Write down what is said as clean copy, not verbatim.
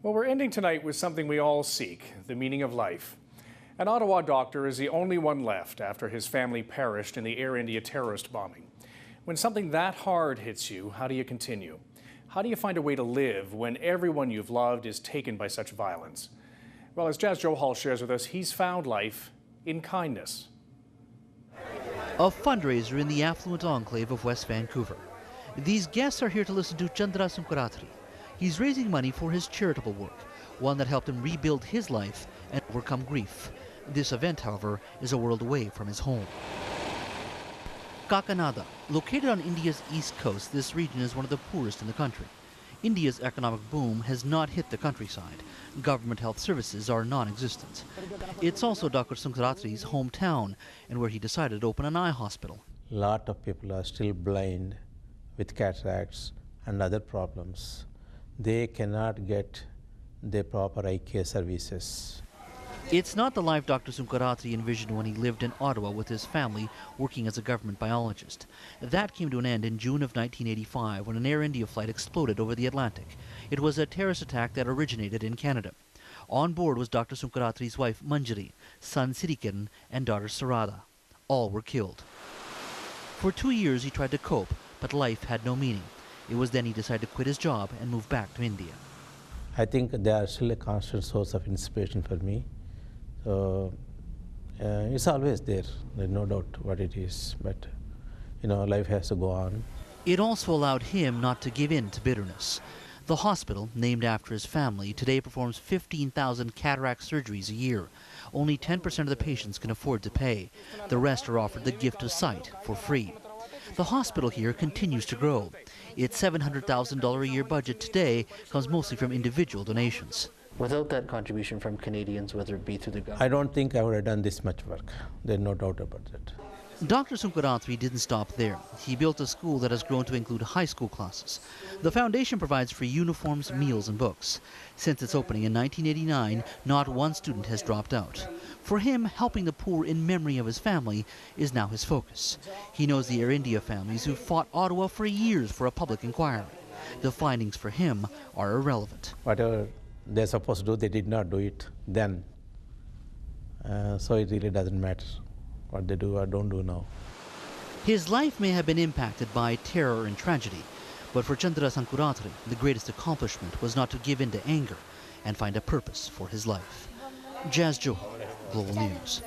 Well, we're ending tonight with something we all seek, the meaning of life. An Ottawa doctor is the only one left after his family perished in the Air India terrorist bombing. When something that hard hits you, how do you continue? How do you find a way to live when everyone you've loved is taken by such violence? Well, as Jazz Johal shares with us, he's found life in kindness. A fundraiser in the affluent enclave of West Vancouver. These guests are here to listen to Chandra Sunkaratri. He's raising money for his charitable work, one that helped him rebuild his life and overcome grief. This event, however, is a world away from his home. Kakinada, located on India's east coast, this region is one of the poorest in the country. India's economic boom has not hit the countryside. Government health services are non-existent. It's also Dr. Sunkaratri's hometown, and where he decided to open an eye hospital. A lot of people are still blind with cataracts and other problems. They cannot get the proper eye care services. It's not the life Dr. Sunkaratri envisioned when he lived in Ottawa with his family working as a government biologist. That came to an end in June of 1985 when an Air India flight exploded over the Atlantic. It was a terrorist attack that originated in Canada. On board was Dr. Sunkaratri's wife Manjari, son Sirikiran, and daughter Sarada. All were killed. For 2 years he tried to cope, but life had no meaning. It was then he decided to quit his job and move back to India. I think they are still a constant source of inspiration for me. So it's always there. There's no doubt what it is, but life has to go on. It also allowed him not to give in to bitterness. The hospital, named after his family, today performs 15,000 cataract surgeries a year. Only 10% of the patients can afford to pay. The rest are offered the gift of sight for free. The hospital here continues to grow. Its $700,000 a year budget today comes mostly from individual donations. Without that contribution from Canadians, whether it be through the government? I don't think I would have done this much work. There's no doubt about that. Dr. Sunkaratri didn't stop there. He built a school that has grown to include high school classes. The foundation provides free uniforms, meals, and books. Since its opening in 1989, not one student has dropped out. For him, helping the poor in memory of his family is now his focus. He knows the Air India families who fought Ottawa for years for a public inquiry. The findings for him are irrelevant. Whatever they're supposed to do, they did not do it then. So it really doesn't matter what they do or don't do now. His life may have been impacted by terror and tragedy, but for Chandra Sunkaratri, the greatest accomplishment was not to give in to anger and find a purpose for his life. Jazz Johal, Global News.